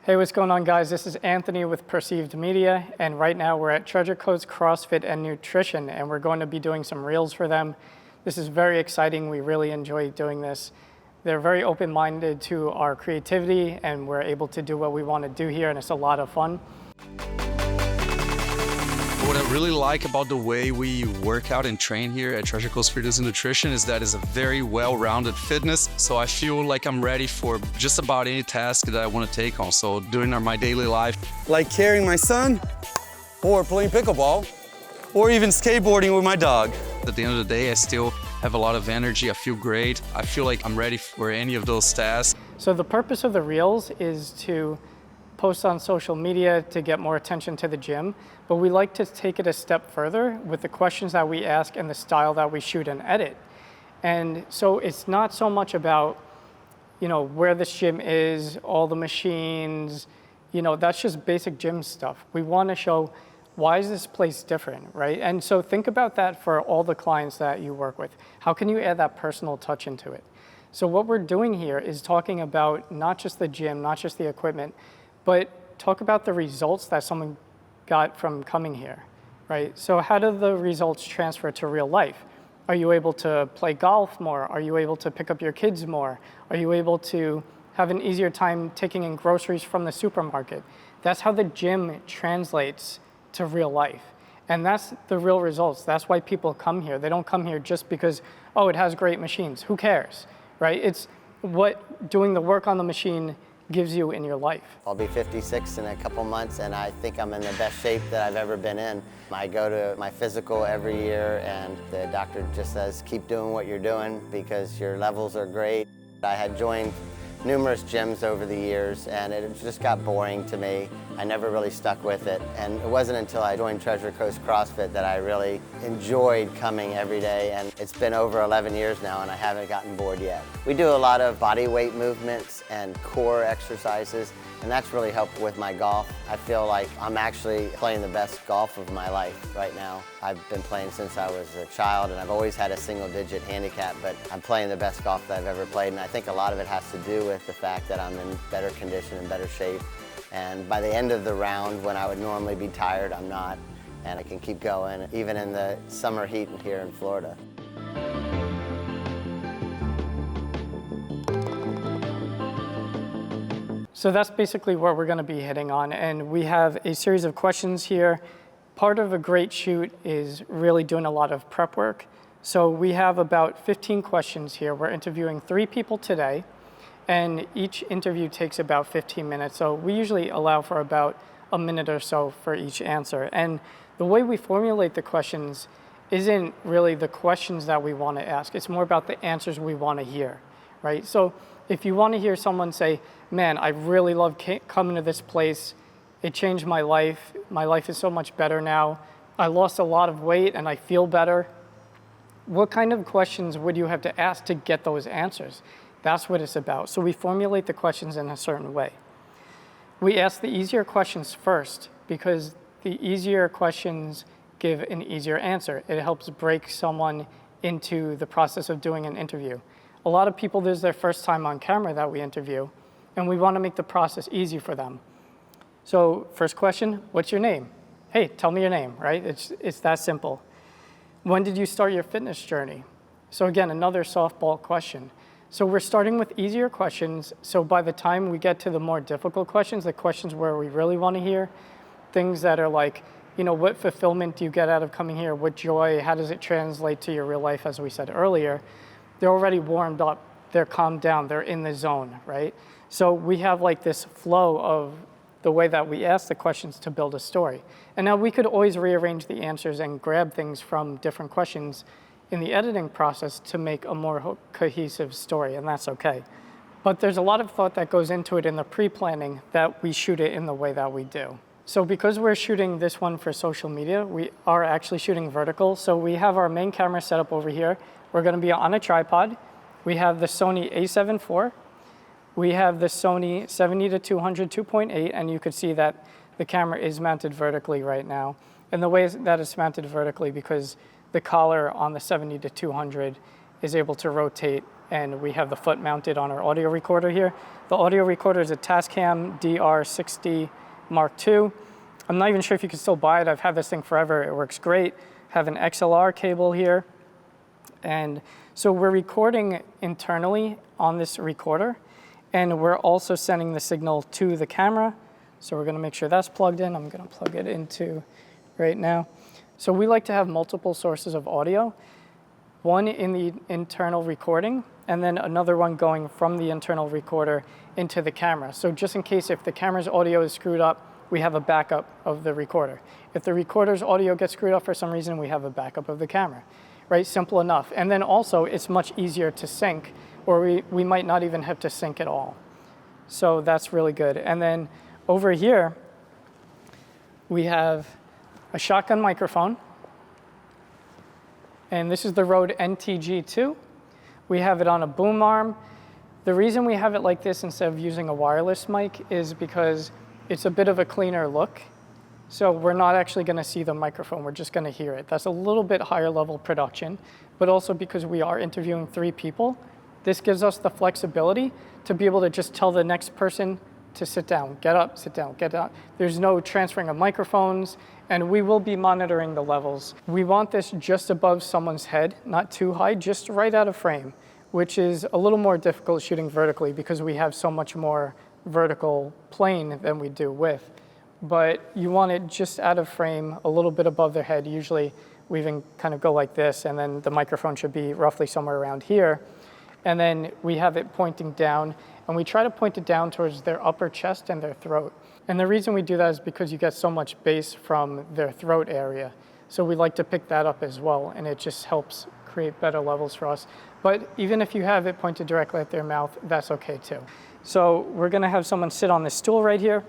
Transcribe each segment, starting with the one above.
Hey, what's going on, guys? This is Anthony with Perceived Media, and right now we're at Treasure Coast CrossFit and Nutrition, and we're going to be doing some reels for them. This is very exciting. We really enjoy doing this. They're very open-minded to our creativity, and we're able to do what we want to do here, and it's a lot of fun. What I really like about the way we work out and train here at Treasure Coast Fitness and Nutrition is that it's a very well-rounded fitness. So I feel like I'm ready for just about any task that I want to take on. So during my daily life. Like carrying my son, or playing pickleball, or even skateboarding with my dog. At the end of the day, I still have a lot of energy. I feel great. I feel like I'm ready for any of those tasks. So the purpose of the reels is to post on social media to get more attention to the gym, but we like to take it a step further with the questions that we ask and the style that we shoot and edit. And so it's not so much about, where this gym is, all the machines, that's just basic gym stuff. We want to show, why is this place different, right? And so think about that for all the clients that you work with. How can you add that personal touch into it? So what we're doing here is talking about not just the gym, not just the equipment, but talk about the results that someone got from coming here, right? So how do the results transfer to real life? Are you able to play golf more? Are you able to pick up your kids more? Are you able to have an easier time taking in groceries from the supermarket? That's how the gym translates to real life. And that's the real results. That's why people come here. They don't come here just because, oh, it has great machines. Who cares, right? It's what doing the work on the machine gives you in your life. I'll be 56 in a couple months, and I think I'm in the best shape that I've ever been in. I go to my physical every year, and the doctor just says, keep doing what you're doing because your levels are great. I had joined numerous gyms over the years, and it just got boring to me. I never really stuck with it, and it wasn't until I joined Treasure Coast CrossFit that I really enjoyed coming every day, and it's been over 11 years now, and I haven't gotten bored yet. We do a lot of body weight movements and core exercises, and that's really helped with my golf. I feel like I'm actually playing the best golf of my life right now. I've been playing since I was a child, and I've always had a single-digit handicap, but I'm playing the best golf that I've ever played, and I think a lot of it has to do with the fact that I'm in better condition and better shape. And by the end of the round, when I would normally be tired, I'm not, and I can keep going, even in the summer heat here in Florida. So that's basically what we're going to be hitting on, and we have a series of questions here. Part of a great shoot is really doing a lot of prep work. So we have about 15 questions here. We're interviewing 3 people today, and each interview takes about 15 minutes. So we usually allow for about a minute or so for each answer. And the way we formulate the questions isn't really the questions that we want to ask. It's more about the answers we want to hear, right? So if you want to hear someone say, man, I really love coming to this place. It changed my life. My life is so much better now. I lost a lot of weight and I feel better. What kind of questions would you have to ask to get those answers? That's what it's about. So we formulate the questions in a certain way. We ask the easier questions first because the easier questions give an easier answer. It helps break someone into the process of doing an interview. A lot of people, this is their first time on camera that we interview, and we want to make the process easy for them. So first question, what's your name? Hey, tell me your name, right? It's that simple. When did you start your fitness journey? So again, another softball question. So we're starting with easier questions, so by the time we get to the more difficult questions, the questions where we really want to hear, things that are like, what fulfillment do you get out of coming here? What joy? How does it translate to your real life, as we said earlier? They're already warmed up, they're calmed down, they're in the zone, right? So we have like this flow of the way that we ask the questions to build a story. And now we could always rearrange the answers and grab things from different questions in the editing process to make a more cohesive story, and that's okay. But there's a lot of thought that goes into it in the pre-planning that we shoot it in the way that we do. So because we're shooting this one for social media, we are actually shooting vertical. So we have our main camera set up over here. We're gonna be on a tripod. We have the Sony a7 IV. We have the Sony 70-200 2.8, and you could see that the camera is mounted vertically right now. And the way that it's mounted vertically because the collar on the 70-200 is able to rotate and we have the foot mounted on our audio recorder here. The audio recorder is a Tascam DR60 Mark II. I'm not even sure if you can still buy it. I've had this thing forever. It works great. Have an XLR cable here. And so we're recording internally on this recorder, and we're also sending the signal to the camera. So we're gonna make sure that's plugged in. I'm gonna plug it into right now. So we like to have multiple sources of audio, one in the internal recording, and then another one going from the internal recorder into the camera. So just in case if the camera's audio is screwed up, we have a backup of the recorder. If the recorder's audio gets screwed up for some reason, we have a backup of the camera, right? Simple enough. And then also, it's much easier to sync, or we might not even have to sync at all. So that's really good. And then over here, we have a shotgun microphone. And this is the Rode NTG2. We have it on a boom arm. The reason we have it like this instead of using a wireless mic is because it's a bit of a cleaner look. So we're not actually gonna see the microphone, we're just gonna hear it. That's a little bit higher level production, but also because we are interviewing 3 people, this gives us the flexibility to be able to just tell the next person to sit down, get up, sit down, get down. There's no transferring of microphones, and we will be monitoring the levels. We want this just above someone's head, not too high, just right out of frame, which is a little more difficult shooting vertically because we have so much more vertical plane than we do width. But you want it just out of frame, a little bit above their head. Usually we even kind of go like this, and then the microphone should be roughly somewhere around here. And then we have it pointing down, and we try to point it down towards their upper chest and their throat. And the reason we do that is because you get so much bass from their throat area. So we like to pick that up as well, and it just helps create better levels for us. But even if you have it pointed directly at their mouth, that's okay too. So we're gonna have someone sit on this stool right here,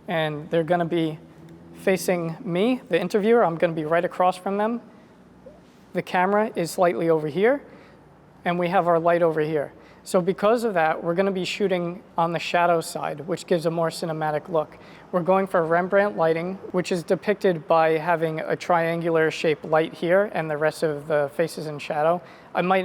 and they're gonna be facing me, the interviewer. I'm gonna be right across from them. The camera is slightly over here, and we have our light over here. So because of that, we're gonna be shooting on the shadow side, which gives a more cinematic look. We're going for Rembrandt lighting, which is depicted by having a triangular shaped light here and the rest of the faces in shadow. I might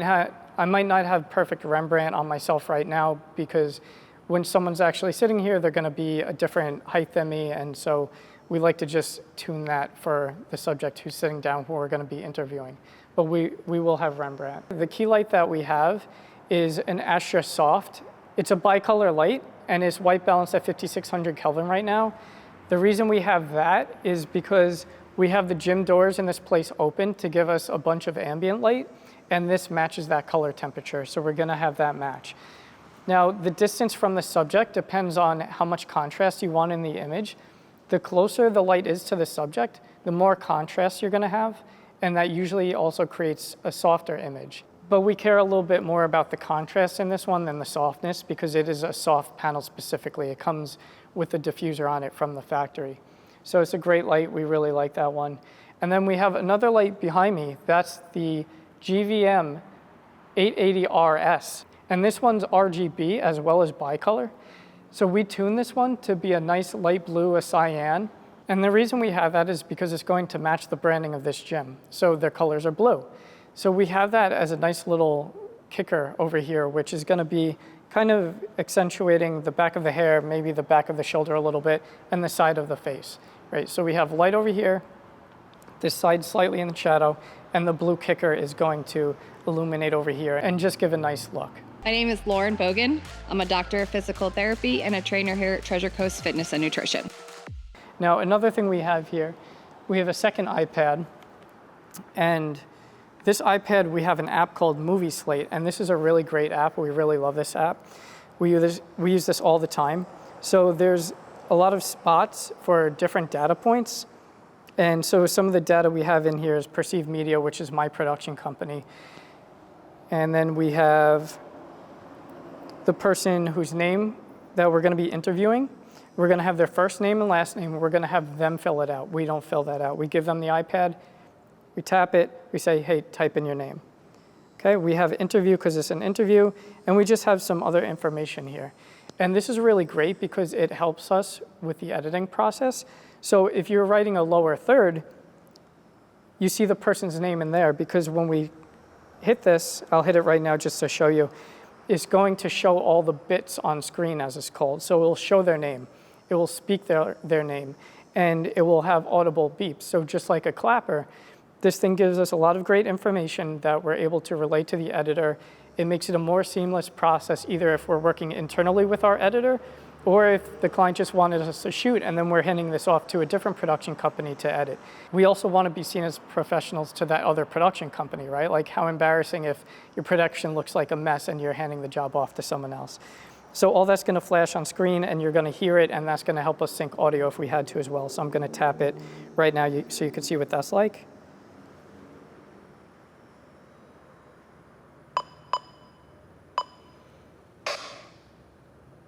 not have perfect Rembrandt on myself right now because when someone's actually sitting here, they're gonna be a different height than me, and so we like to just tune that for the subject who's sitting down who we're gonna be interviewing. But we will have Rembrandt. The key light that we have is an Astra Soft. It's a bicolor light, and it's white balanced at 5600 Kelvin right now. The reason we have that is because we have the gym doors in this place open to give us a bunch of ambient light, and this matches that color temperature, so we're gonna have that match. Now, the distance from the subject depends on how much contrast you want in the image. The closer the light is to the subject, the more contrast you're gonna have, and that usually also creates a softer image. But we care a little bit more about the contrast in this one than the softness because it is a soft panel specifically. It comes with the diffuser on it from the factory. So it's a great light, we really like that one. And then we have another light behind me, that's the GVM 880RS. And this one's RGB as well as bicolor. So we tuned this one to be a nice light blue, a cyan. And the reason we have that is because it's going to match the branding of this gym. So their colors are blue. So we have that as a nice little kicker over here, which is gonna be kind of accentuating the back of the hair, maybe the back of the shoulder a little bit, and the side of the face, right? So we have light over here, this side slightly in the shadow, and the blue kicker is going to illuminate over here and just give a nice look. My name is Lauren Bogan. I'm a doctor of physical therapy and a trainer here at Treasure Coast Fitness and Nutrition. Now, another thing we have here, we have a second iPad, and this iPad, we have an app called Movie Slate, and this is a really great app. We really love this app. We use this all the time. So there's a lot of spots for different data points. And so some of the data we have in here is Perceived Media, which is my production company. And then we have the person whose name that we're gonna be interviewing. We're gonna have their first name and last name. We're gonna have them fill it out. We don't fill that out. We give them the iPad, we tap it, we say, hey, type in your name. Okay, we have interview because it's an interview, and we just have some other information here. And this is really great because it helps us with the editing process. So if you're writing a lower third, you see the person's name in there because when we hit this, I'll hit it right now just to show you, it's going to show all the bits on screen as it's called. So it will show their name. It will speak their name, and it will have audible beeps. So just like a clapper, this thing gives us a lot of great information that we're able to relate to the editor. It makes it a more seamless process, either if we're working internally with our editor, or if the client just wanted us to shoot and then we're handing this off to a different production company to edit. We also want to be seen as professionals to that other production company, right? Like how embarrassing if your production looks like a mess and you're handing the job off to someone else. So all that's going to flash on screen and you're going to hear it, and that's going to help us sync audio if we had to as well. So I'm going to tap it right now so you can see what that's like.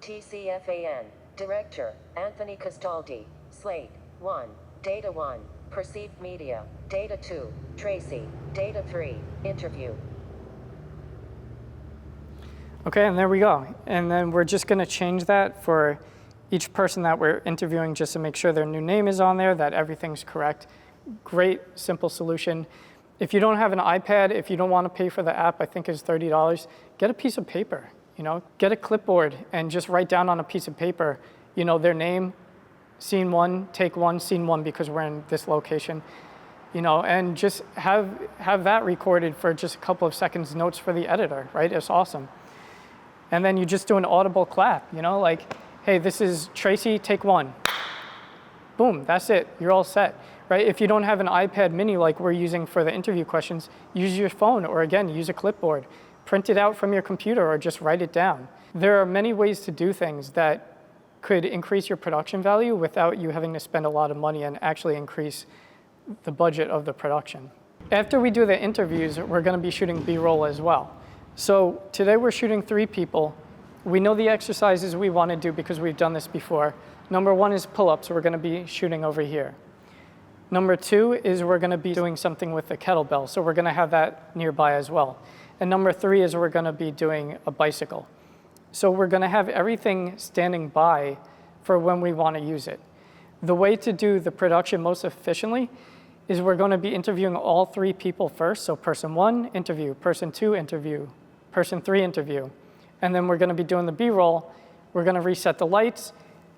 TCFAN, Director, Anthony Castaldi, Slate, 1, Data 1, Perceived Media, Data 2, Tracy, Data 3, Interview. Okay, and there we go. And then we're just gonna change that for each person that we're interviewing just to make sure their new name is on there, that everything's correct. Great, simple solution. If you don't have an iPad, if you don't wanna pay for the app, I think it's $30, get a piece of paper. Get a clipboard and just write down on a piece of paper, their name, scene 1, take 1, scene 1, because we're in this location, and just have that recorded for just a couple of seconds, notes for the editor, right? It's awesome. And then you just do an audible clap, like, hey, this is Tracy, take 1. Boom, that's it, you're all set, right? If you don't have an iPad mini like we're using for the interview questions, use your phone, or again, use a clipboard. Print it out from your computer or just write it down. There are many ways to do things that could increase your production value without you having to spend a lot of money and actually increase the budget of the production. After we do the interviews, we're going to be shooting B-roll as well. So today we're shooting 3 people. We know the exercises we want to do because we've done this before. Number 1 is pull-ups. We're going to be shooting over here. Number 2 is we're going to be doing something with the kettlebell. So we're going to have that nearby as well. And number 3 is we're going to be doing a bicycle. So we're going to have everything standing by for when we want to use it. The way to do the production most efficiently is we're going to be interviewing all 3 people first. So person 1, interview. Person 2, interview. Person 3, interview. And then we're going to be doing the B-roll. We're going to reset the lights.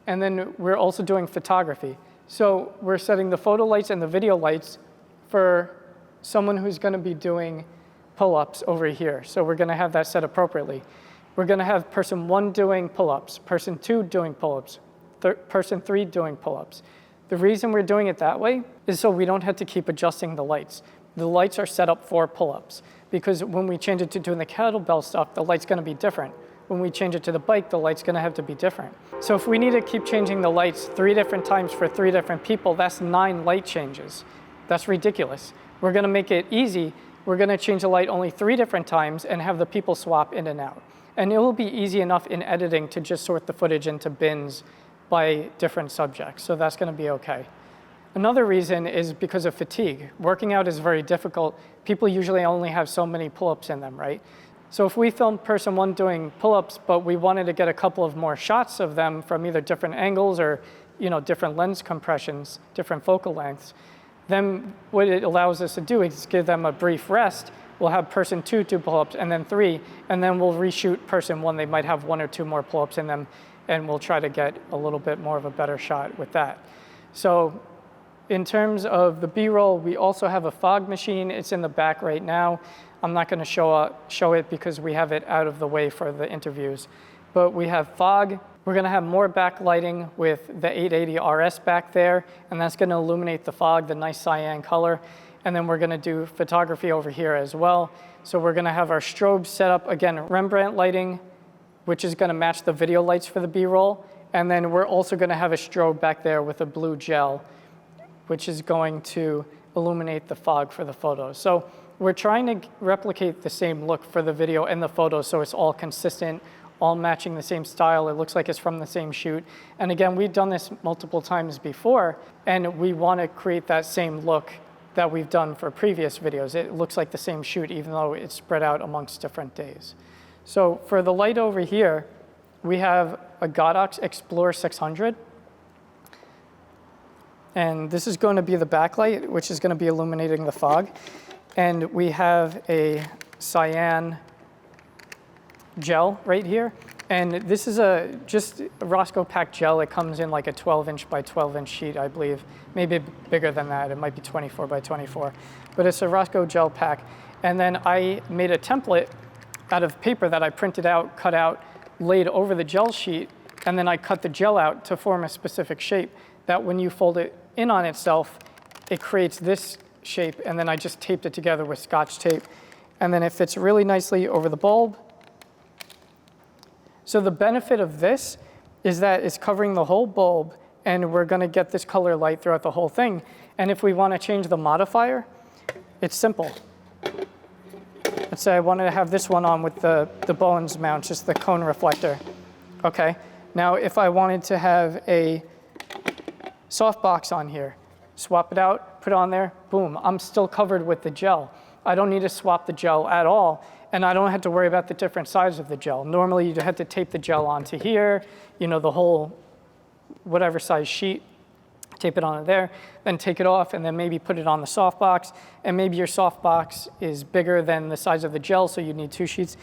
And then we're also doing photography. So we're setting the photo lights and the video lights for someone who's going to be doing pull-ups over here. So we're going to have that set appropriately. We're going to have person 1 doing pull-ups, person 2 doing pull-ups, person 3 doing pull-ups. The reason we're doing it that way is so we don't have to keep adjusting the lights. The lights are set up for pull-ups because when we change it to doing the kettlebell stuff, the light's going to be different. When we change it to the bike, the light's going to have to be different. So if we need to keep changing the lights 3 different times for 3 different people, that's 9 light changes. That's ridiculous. We're going to make it easy. We're going to change the light only 3 different times and have the people swap in and out. And it will be easy enough in editing to just sort the footage into bins by different subjects. So that's going to be okay. Another reason is because of fatigue. Working out is very difficult. People usually only have so many pull-ups in them, right? So if we filmed person 1 doing pull-ups, but we wanted to get a couple of more shots of them from either different angles or different lens compressions, different focal lengths, then what it allows us to do is give them a brief rest. We'll have person 2 do pull-ups and then 3, and then we'll reshoot person 1. They might have 1 or 2 more pull-ups in them, and we'll try to get a little bit more of a better shot with that. So in terms of the B-roll, we also have a fog machine. It's in the back right now. I'm not going to show it because we have it out of the way for the interviews. But we have fog. We're going to have more backlighting with the 880 RS back there, and that's going to illuminate the fog, the nice cyan color. And then we're going to do photography over here as well. So we're going to have our strobes set up, again, Rembrandt lighting, which is going to match the video lights for the B-roll. And then we're also going to have a strobe back there with a blue gel, which is going to illuminate the fog for the photos. So we're trying to replicate the same look for the video and the photos so it's all consistent, all matching the same style. It looks like it's from the same shoot. And again, we've done this multiple times before, and we want to create that same look that we've done for previous videos. It looks like the same shoot, even though it's spread out amongst different days. So for the light over here, we have a Godox XPLOR 600. And this is going to be the backlight, which is going to be illuminating the fog. And we have a cyan gel right here. And this is just a Roscoe Pack gel. It comes in like a 12-inch by 12-inch sheet, I believe. Maybe bigger than that. It might be 24 by 24. But it's a Roscoe Gel Pack. And then I made a template out of paper that I printed out, cut out, laid over the gel sheet, and then I cut the gel out to form a specific shape that when you fold it in on itself, it creates this shape, and then I just taped it together with Scotch tape. And then it fits really nicely over the bulb. So the benefit of this is that it's covering the whole bulb, and we're going to get this color light throughout the whole thing. And if we want to change the modifier, it's simple. Let's say I wanted to have this one on with the Bowens mount, just the cone reflector. Okay. Now, if I wanted to have a softbox on here, swap it out, put it on there, boom, I'm still covered with the gel. I don't need to swap the gel at all, and I don't have to worry about the different size of the gel. Normally, you'd have to tape the gel onto here, you know, the whole whatever size sheet, tape it onto there, then take it off, and then maybe put it on the softbox, and maybe your softbox is bigger than the size of the gel, so you need 2 sheets.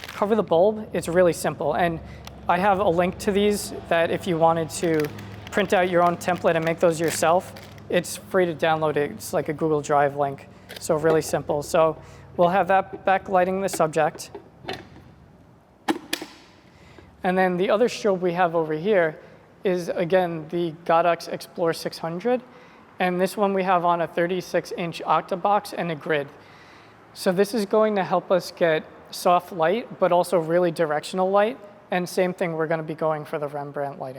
Cover the bulb, it's really simple, and I have a link to these that if you wanted to print out your own template and make those yourself, it's free to download it. It's like a Google Drive link, so really simple. So we'll have that backlighting the subject. And then the other strobe we have over here is, again, the Godox XPLOR 600. And this one we have on a 36-inch Octobox and a grid. So this is going to help us get soft light, but also really directional light. And same thing, we're going to be going for the Rembrandt lighting.